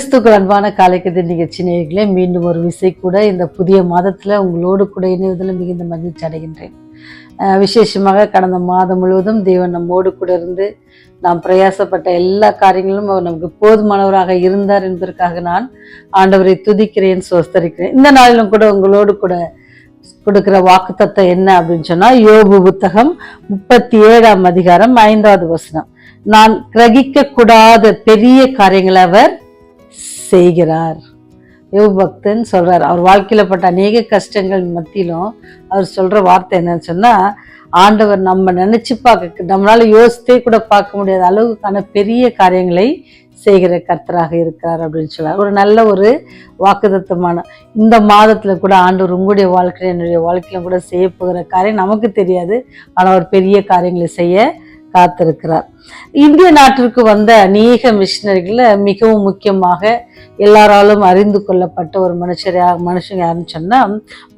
கிறிஸ்துக்கள் அன்பான காலைக்கதிர் நிகழ்ச்சி நேயர்களே, மீண்டும் ஒரு விசை கூட இந்த புதிய மாதத்தில் உங்களோடு கூட இணைவதில் மிகுந்த மகிழ்ச்சி அடைகின்றேன். விசேஷமாக கடந்த மாதம் முழுவதும் தேவன் நம்மோடு கூட இருந்து நாம் பிரயாசப்பட்ட எல்லா காரியங்களும் அவர் நமக்கு போதுமானவராக இருந்தார் என்பதற்காக நான் ஆண்டவரை துதிக்கிறேன், சோஸ்தரிக்கிறேன். இந்த நாளிலும் கூட உங்களோடு கூட கொடுக்கிற வாக்குத்தத்தம் என்ன அப்படின்னு சொன்னா, யோபு புத்தகம் 37ஆம் அதிகாரம் 5வது வசனம். நான் கிரகிக்க கூடாத பெரிய காரியங்களை அவர் செய்கிறார். யோபு பக்தன் சொல்றார், அவர் வாழ்க்கையில பட்ட அநேக கஷ்டங்கள் மத்தியிலும் அவர் சொல்ற வார்த்தை என்னன்னு சொன்னா, ஆண்டவர் நம்ம நினைச்சு பார்க்க, நம்மளால யோசித்தே கூட பார்க்க முடியாத அளவுக்கான பெரிய காரியங்களை செய்கிற கர்த்தராக இருக்கிறார் அப்படின்னு சொல்றார். ஒரு நல்ல ஒரு வாக்குத்தத்தமான இந்த மாதத்துல கூட ஆண்டவர் உங்களுடைய வாழ்க்கையில என்னுடைய வாழ்க்கையில கூட செய்ய போகிற காரியம் நமக்கு தெரியாது, ஆனால் அவர் பெரிய காரியங்களை செய்ய காத்திருக்கிறார். இந்திய நாட்டிற்கு வந்த அநேக மிஷினரிகளை மிகவும் முக்கியமாக எல்லாராலும் அறிந்து கொள்ளப்பட்ட ஒரு மனுஷன் யாருன்னு சொன்னா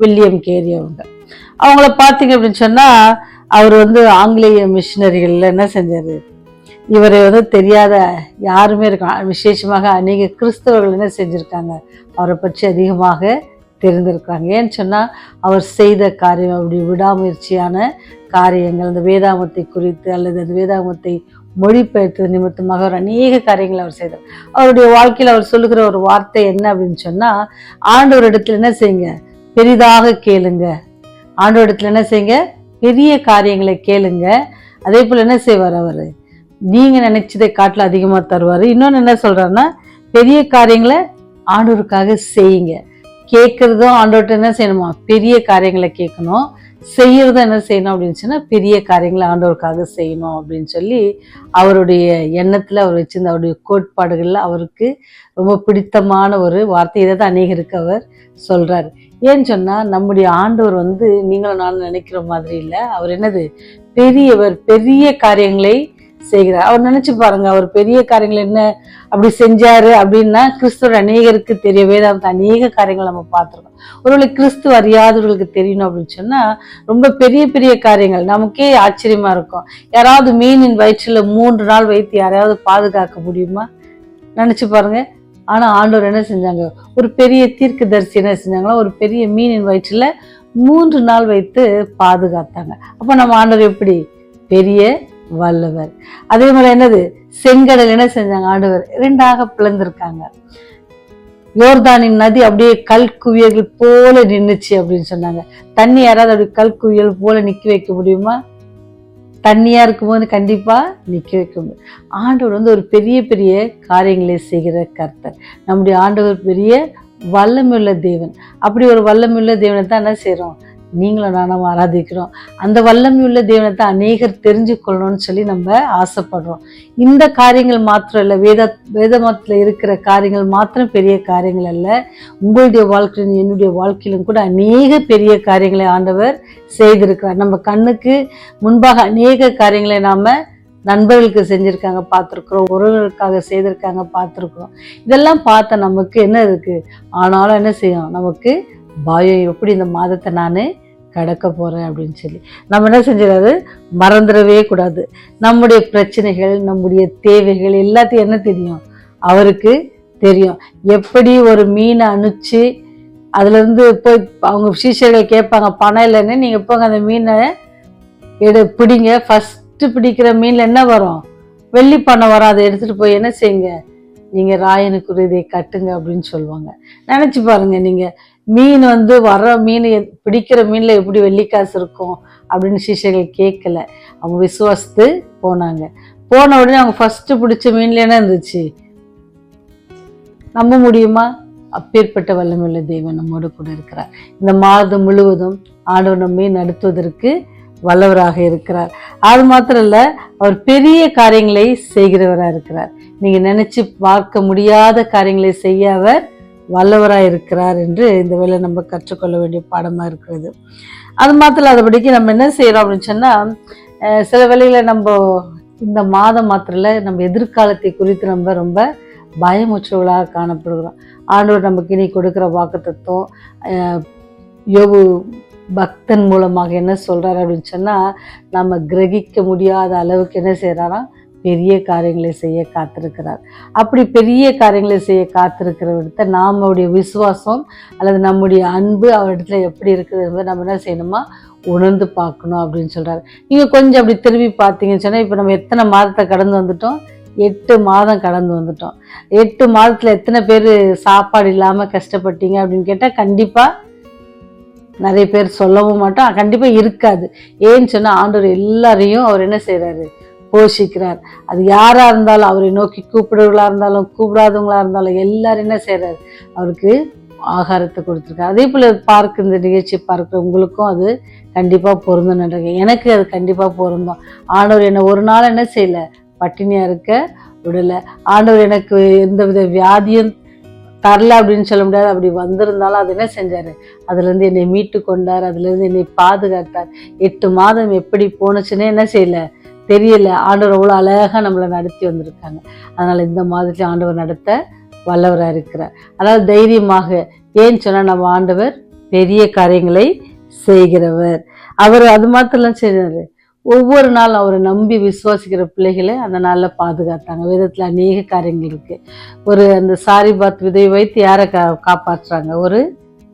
வில்லியம் கேரி. அவங்கள பார்த்தீங்க அப்படின்னு சொன்னா, அவர் ஆங்கிலேய மிஷினரிகள்ல என்ன செஞ்சாரு, இவரை தெரியாத யாருமே இருக்காங்க. விசேஷமாக அநேக கிறிஸ்தவர்கள் என்ன செஞ்சிருக்காங்க, அவரை பற்றி அதிகமாக தெரிந்திருக்காங்க. ஏன்னு சொன்னா, அவர் செய்த காரியம், அவருடைய விடாமுயற்சியான காரியங்கள், அந்த வேதாகமத்தை குறித்து அல்லது அந்த வேதாகமத்தை மொழிபெயர்த்தது நிமித்தமாக அவர் அநேக காரியங்கள் அவர் செய்தார். அவருடைய வாழ்க்கையில் அவர் சொல்லுகிற ஒரு வார்த்தை என்ன அப்படின்னு சொன்னா, ஆண்டவர் இடத்துல என்ன செய்யுங்க, பெரிதாக கேளுங்க. ஆண்டவர் இடத்துல என்ன செய்யுங்க, பெரிய காரியங்களை கேளுங்க. அதே போல என்ன செய்வார், அவரு நீங்க நினைச்சதை காட்டில அதிகமா தருவாரு. இன்னொன்னு என்ன சொல்றாருன்னா, பெரிய காரியங்களை ஆண்டவருக்காக செய்யுங்க. கேட்கறதும் ஆண்டவர்கிட்ட என்ன செய்யணுமா, பெரிய காரியங்களை கேட்கணும். செய்யறதும் என்ன செய்யணும் அப்படின்னு சொன்னா, பெரிய காரியங்களை ஆண்டவருக்காக செய்யணும் அப்படின்னு சொல்லி அவருடைய எண்ணத்துல அவர் வச்சிருந்த அவருடைய கோட்பாடுகள்ல அவருக்கு ரொம்ப பிடித்தமான ஒரு வார்த்தை. இதை தான் அநேகருக்கு அவர் சொல்றாரு. ஏன்னு சொன்னா, நம்முடைய ஆண்டவர் நீங்களும் நானும் நினைக்கிற மாதிரி இல்லை. அவர் என்னது, பெரியவர், பெரிய காரியங்களை செய்கிறார். அவர் நினைச்சு பாருங்க, அவர் பெரிய காரியங்கள் என்ன அப்படி செஞ்சாரு அப்படின்னா, கிறிஸ்துவ அநேகருக்கு தெரிய, வேதாந்த அநேக காரியங்கள் நம்ம பார்த்திருக்கோம். ஒருவேளை கிறிஸ்துவ அறியாதவர்களுக்கு தெரியணும் அப்படின்னு சொன்னா, ரொம்ப பெரிய பெரிய காரியங்கள் நமக்கே ஆச்சரியமா இருக்கும். யாராவது மீனின் வயிற்றுல 3 நாள் வைத்து யாரையாவது பாதுகாக்க முடியுமா? நினைச்சு பாருங்க. ஆனா ஆண்டவர் என்ன செஞ்சாங்க, ஒரு பெரிய தீர்க்கதரிசி என்ன செஞ்சாங்களா, ஒரு பெரிய மீனின் வயிற்றுல 3 நாள் வைத்து பாதுகாத்தாங்க. அப்ப நம்ம ஆண்டவர் எப்படி பெரிய வல்லவர். அதே மாதிரி என்னது, செங்கடல் என்ன செஞ்சாங்க, ஆண்டவர் 2ஆக பிளந்திருக்காங்க. யோர்தானின் நதி அப்படியே கல் குவியல்கள் போல நின்றுச்சு அப்படின்னு சொன்னாங்க. தண்ணி யாராவது அப்படி கல் குவியல் போல நிக்க வைக்க முடியுமா? தண்ணியா இருக்கும்போது கண்டிப்பா நிக்க வைக்க முடியும். ஆண்டவர் ஒரு பெரிய பெரிய காரியங்களை செய்கிற கர்த்தர். நம்முடைய ஆண்டவர் பெரிய வல்லமையுள்ள தேவன். அப்படி ஒரு வல்லமையுள்ள தேவனை தான் என்ன செய்யறோம், நீங்களும் நானும் ஆராதிக்கிறோம். அந்த வல்லமையுள்ள தேவனை தான் அநேகர் தெரிஞ்சு கொள்ளணும்னு சொல்லி நம்ம ஆசைப்படுறோம். இந்த காரியங்கள் மாத்திரம் இல்லை, வேதமத்துல இருக்கிற காரியங்கள் மாத்திரம் பெரிய காரியங்கள் அல்ல. உங்களுடைய வாழ்க்கையிலும் என்னுடைய வாழ்க்கையிலும் கூட அநேக பெரிய காரியங்களை ஆண்டவர் செய்திருக்கிறார். நம்ம கண்ணுக்கு முன்பாக அநேக காரியங்களை நாம நண்பர்களுக்கு செஞ்சிருக்காங்க பார்த்துருக்குறோம், உறவுகளுக்காக செய்திருக்காங்க பார்த்துருக்குறோம். இதெல்லாம் பார்த்த நமக்கு என்ன இருக்கு, ஆனாலும் என்ன செய்யும், நமக்கு பயம், எப்படி இந்த மாதத்தை நான் கடக்க போறேன் அப்படின்னு சொல்லி நம்ம என்ன செஞ்சிடாது, மறந்துடவே கூடாது. நம்முடைய பிரச்சனைகள், நம்முடைய தேவைகள் எல்லாத்தையும் என்ன தெரியும், அவருக்கு தெரியும். எப்படி ஒரு மீனை அனுப்பிச்சு அதுல இருந்து போய் அவங்க சீஷர்கள் கேட்பாங்க, பணம் இல்லைன்னு, நீங்க போங்க அந்த மீனை பிடிங்க. ஃபர்ஸ்ட் பிடிக்கிற மீன்ல என்ன வரும், வெள்ளி பணம் வரும். அதை எடுத்துட்டு போய் என்ன செய்யுங்க, நீங்க ராயனுக்கு இதை கட்டுங்க அப்படின்னு சொல்லுவாங்க. நினைச்சு பாருங்க, நீங்க மீன் வர்ற மீன், பிடிக்கிற மீன்ல எப்படி வெள்ளிக்காசு இருக்கும் அப்படின்னு சீஷர்கள் கேட்கல. அவங்க விசுவாசித்து போனாங்க. போன உடனே அவங்க ஃபர்ஸ்ட் பிடிச்ச மீன்ல என்ன இருந்துச்சு, நம்ப முடியுமா? அப்பேற்பட்ட வல்லமையுள்ள தேவன் நம்மோடு கூட இருக்கிறார். இந்த மாதம் முழுவதும் ஆண்டவர் நம்மை நடத்துவதற்கு வல்லவராக இருக்கிறார். அது மாத்திரம் இல்ல, அவர் பெரிய காரியங்களை செய்கிறவராக இருக்கிறார். நீங்க நினைச்சு பார்க்க முடியாத காரியங்களை செய்ய அவர் வல்லவராக இருக்கிறார் என்று இந்த வேளை நம்ம கற்றுக்கொள்ள வேண்டிய பாடமா இருக்கிறது. அது மாத்திரம் அதுபடிக்கு நம்ம என்ன செய்யறோம் அப்படின்னு சொன்னா, சில வேளையில நம்ம இந்த மாதம் மாத்திரல நம்ம எதிர்காலத்தை குறித்து நம்ம ரொம்ப பயமுற்றவர்களாக காணப்படுகிறோம். ஆண்டவர் நமக்கு இனி கொடுக்கிற வாக்குத்தத்தம், யோபு பக்தன் மூலமாக என்ன சொல்றாரு அப்படின்னு சொன்னா, நம்ம கிரகிக்க முடியாத அளவுக்கு என்ன செய்யறாரா, பெரிய காரியங்களை செய்ய காத்திருக்கிறார். அப்படி பெரிய காரியங்களை செய்ய காத்திருக்கிறவர்கிட்ட நம்முடைய விசுவாசம் அல்லது நம்முடைய அன்பு அவரிடத்துல எப்படி இருக்குது என்பதை நம்ம என்ன செய்யணுமா உணர்ந்து பார்க்கணும் அப்படின்னு சொல்கிறாரு. நீங்கள் கொஞ்சம் அப்படி திரும்பி பார்த்தீங்கன்னு சொன்னால், இப்போ நம்ம எத்தனை மாதத்தை கடந்து வந்துட்டோம்? 8 மாதம் கடந்து வந்துட்டோம். 8 மாதத்தில் எத்தனை பேர் சாப்பாடு இல்லாமல் கஷ்டப்பட்டீங்க அப்படின்னு கேட்டால் கண்டிப்பாக நிறைய பேர் சொல்லவும் மாட்டோம், கண்டிப்பாக இருக்காது. ஏன்னு சொன்னால் ஆண்டவர் எல்லாரையும் அவர் என்ன செய்கிறாரு? போஷிக்கிறார். அது யாராக இருந்தாலும், அவரை நோக்கி கூப்பிடுறவர்களாக இருந்தாலும் கூப்பிடாதவங்களாக இருந்தாலும் எல்லாரும் என்ன செய்கிறார்? அவருக்கு ஆகாரத்தை கொடுத்துருக்காரு. அதே போல் பார்க்க இந்த நிகழ்ச்சி பார்க்குற உங்களுக்கும் அது கண்டிப்பாக பொருந்தும் நினைக்கிறேன். எனக்கு அது கண்டிப்பாக பொருந்தும். ஆண்டவர் என்னை ஒரு நாள் என்ன செய்யலை? பட்டினியாக இருக்க விடலை. ஆண்டவர் எனக்கு எந்த வித வியாதியும் தரல அப்படின்னு சொல்ல முடியாது. அப்படி வந்திருந்தாலும் அது என்ன செஞ்சார்? அதுலேருந்து என்னை மீட்டு கொண்டார், அதுலேருந்து என்னை பாதுகாத்தார். 8 மாதம் எப்படி போனுச்சுன்னே என்ன செய்யலை? தெரியல. ஆண்டவர் அவ்வளோ அழகாக நம்மளை நடத்தி வந்திருக்காங்க. அதனால் இந்த மாதத்தில் ஆண்டவர் நடத்த வல்லவராக இருக்கிறார். அதாவது தைரியமாக, ஏன்னு சொன்னால் நம்ம ஆண்டவர் பெரிய காரியங்களை செய்கிறவர். அவர் அது மாத்திரம் செய்கிறார். ஒவ்வொரு நாள் அவரை நம்பி விசுவாசிக்கிற பிள்ளைகளை அந்த நாளில் பாதுகாத்தாங்க. வேதத்தில் அநேக காரியங்கள் இருக்கு. அந்த சாரிபாத் விதை வைத்து யாரை காப்பாற்றுறாங்க? ஒரு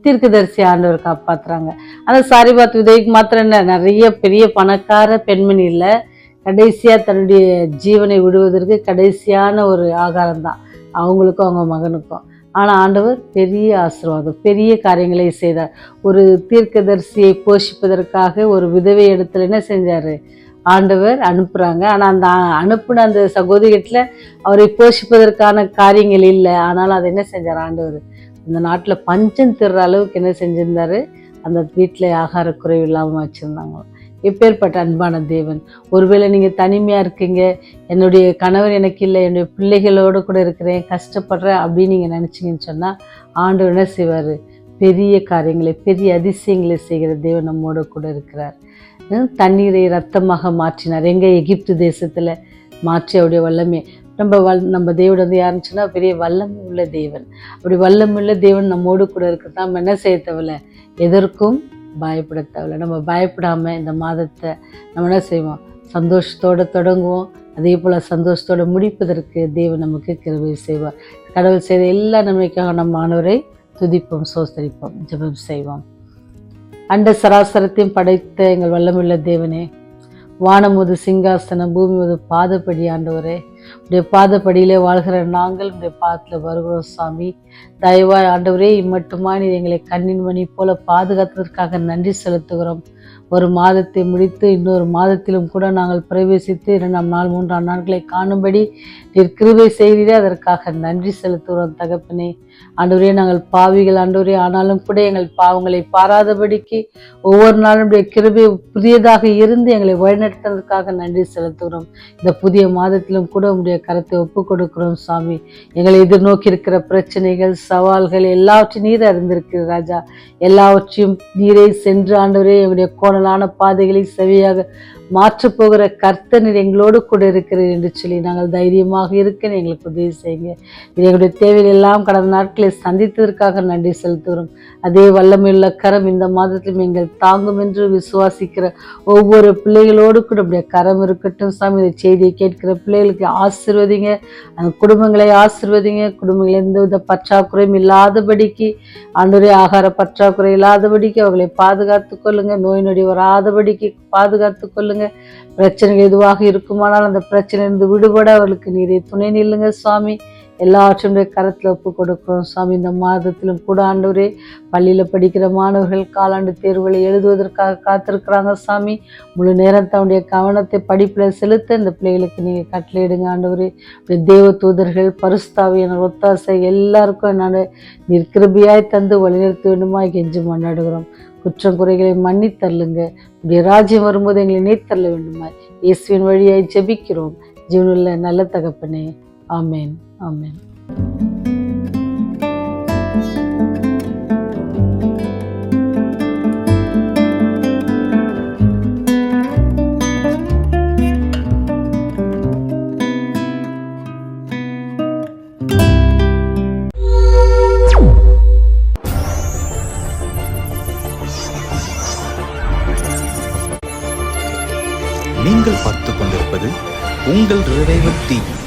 தீர்க்கதரிசி ஆண்டவர் காப்பாற்றுறாங்க. அந்த சாரிபாத் விதைக்கு மாத்திரம் என்ன, நிறைய பெரிய பணக்கார பெண்மணி இல்லை, கடைசியாக தன்னுடைய ஜீவனை விடுவதற்கு கடைசியான ஒரு ஆகாரம் தான் அவங்களுக்கும் அவங்க மகனுக்கும். ஆனால் ஆண்டவர் பெரிய ஆசீர்வாதம், பெரிய காரியங்களை செய்தார். ஒரு தீர்க்கதரிசியை போஷிப்பதற்காக ஒரு விதவை இடத்துல என்ன செஞ்சார்? ஆண்டவர் அனுப்புகிறாங்க. ஆனால் அந்த அனுப்புன அந்த சகோதரிகிட்ட அவரை போஷிப்பதற்கான காரியங்கள் இல்லை. ஆனாலும் அதை என்ன செஞ்சார்? ஆண்டவர் அந்த நாட்டில் பஞ்சம் திருற அளவுக்கு என்ன செஞ்சிருந்தாரு? அந்த வீட்டில் ஆகார குறைவு இல்லாமல் வச்சுருந்தாங்க. எப்பேற்பட்ட அன்பான தேவன். ஒருவேளை நீங்கள் தனிமையாக இருக்கீங்க, என்னுடைய கணவர் எனக்கு இல்லை, என்னுடைய பிள்ளைகளோடு கூட இருக்கிறேன், கஷ்டப்படுறேன் அப்படின்னு நீங்கள் நினச்சிங்கன்னு சொன்னால் ஆண்டவர் என்ன செய்வார்? பெரிய காரியங்களை, பெரிய அதிசயங்களை செய்கிற தேவன் நம்மோடு கூட இருக்கிறார். தண்ணீரை ரத்தமாக மாற்றினார். எங்கே? எகிப்து தேசத்தில் மாற்றி அவருடைய வல்லமை. நம்ம தேவன் வந்து யாருன்னு சொன்னால் பெரிய வல்லமை உள்ள தேவன். அப்படி வல்லமுள்ள தேவன் நம்மோடு கூட இருக்கிறது. நம்ம என்ன செய்ய தேவையில்ல? எதற்கும் பயப்பட தேவையில்லை. நம்ம பயப்படாமல் இந்த மாதத்தை நம்ம என்ன செய்வோம்? சந்தோஷத்தோடு தொடங்குவோம். அதே போல் சந்தோஷத்தோடு முடிப்பதற்கு தேவன் நமக்கு கிருபை செய்வார். கடவுள் செய்த எல்லா நன்மைக்காக நம்ம ஆண்டவரை துதிப்போம், சோஸ்தரிப்போம், ஜெபம் செய்வோம். அண்ட சராசரத்தையும் படைத்த எங்கள் வல்லமுள்ள தேவனே, வானமுது சிங்காசனம், பூமிமுது பாதப்படி ஆண்டவரே, உடைய பாதப்படியிலே வாழ்கிற நாங்கள் உடைய பாதத்தில் வருகிறோம் சாமி. தயவாய் ஆண்டவரே, இம்மட்டுமா நீ எங்களை கண்ணின் மணி போல பாதுகாத்ததற்காக நன்றி செலுத்துகிறோம். ஒரு மாதத்தை முடித்து இன்னொரு மாதத்திலும் கூட நாங்கள் பிரவேசித்து 2ஆம் நாள் 3ஆம் நாட்களை காணும்படி நீர் கிருபை செய்தீரே, அதற்காக நன்றி செலுத்துகிறோம் தகப்பனே. ஆண்டவரே, நாங்கள் பாவிகள் ஆண்டவரே, ஆனாலும் கூட எங்கள் பாவங்களை பாராதபடிக்கு ஒவ்வொரு நாளும் கிருபை புதியதாக இருந்து எங்களை வழிநடத்துவதற்காக நன்றி செலுத்துகிறோம். இந்த புதிய மாதத்திலும் கூட உங்களுடைய கரத்தை ஒப்பு கொடுக்கிறோம் சாமி. எங்களை எதிர்நோக்கி இருக்கிற பிரச்சனைகள், சவால்கள் எல்லாவற்றையும் நீர் அறிந்திருக்கிற ராஜா. எல்லாவற்றையும் நீரை சென்று ஆண்டவரே, எங்களுடைய கோணலான பாதைகளை செவியாக மாற்றப் போகிற கர்த்தர் நீர் எங்களோடு கூட இருக்கிறீர் என்று சொல்லி நாங்கள் தைரியமாக இருக்க எங்களுக்கு உதவி செய்யுங்க. எங்களுடைய தேவைகள் எல்லாம் கடந்த நாட்களை சந்தித்ததற்காக நன்றி செலுத்துகிறோம். அதே வல்லமையுள்ள கரம் இந்த மாதத்திலும் எங்கள் தாங்கும் என்று விசுவாசிக்கிற ஒவ்வொரு பிள்ளைகளோடு கூட அப்படியே கரம் இருக்கட்டும் சாமி. இந்த செய்தியை கேட்கிற பிள்ளைகளுக்கு ஆசீர்வதிங்க, அந்த குடும்பங்களை ஆசீர்வதிங்க. குடும்பங்கள் எந்த வித பற்றாக்குறையும் இல்லாதபடிக்கு ஆண்டவரே, ஆகார பற்றாக்குறை இல்லாதபடிக்கு அவர்களை பாதுகாத்து கொள்ளுங்க. நோய் நொடி வராதபடிக்கு பாதுகாத்து கொள்ளுங்க. பிரச்சனைகள் எதுவாக இருக்குமானால் அந்த பிரச்சனையிலிருந்து விடுபட அவர்களுக்கு நீரை துணை நில்லுங்க சுவாமி. எல்லாவற்றையும் கரத்தில் ஒப்பு கொடுக்கிறோம் சுவாமி. இந்த மாதத்திலும் கூட ஆண்டவரே, பள்ளியில் படிக்கிற மாணவர்கள் காலாண்டு தேர்வுகளை எழுதுவதற்காக காத்திருக்கிறாங்க சாமி. முழு நேரம் தன்னுடைய கவனத்தை படிப்பில் செலுத்த இந்த பிள்ளைகளுக்கு நீங்கள் கட்டளையிடுங்க ஆண்டவரே. தேவ தூதர்கள், பரிசுத்தாவியான ஒத்தாசை எல்லாருக்கும் என்னோட நீர் கிருபையாய் தந்து வழிநிறுத்த வேண்டுமா கெஞ்சி கொண்டாடுகிறோம். குற்றம் குறைகளை மன்னித்தள்ளுங்க. இப்படி ராஜ்யம் வரும்போது எங்களை நீத்தள்ள வேண்டுமா இயேசுவின் வழியாய் ஜெபிக்கிறோம் ஜீவனுள்ள நல்ல தகப்பனே. ஆமேன், ஆமேன். நீங்கள் பார்த்துக் கொண்டிருப்பது உங்கள் ரிவைவல் டிவி.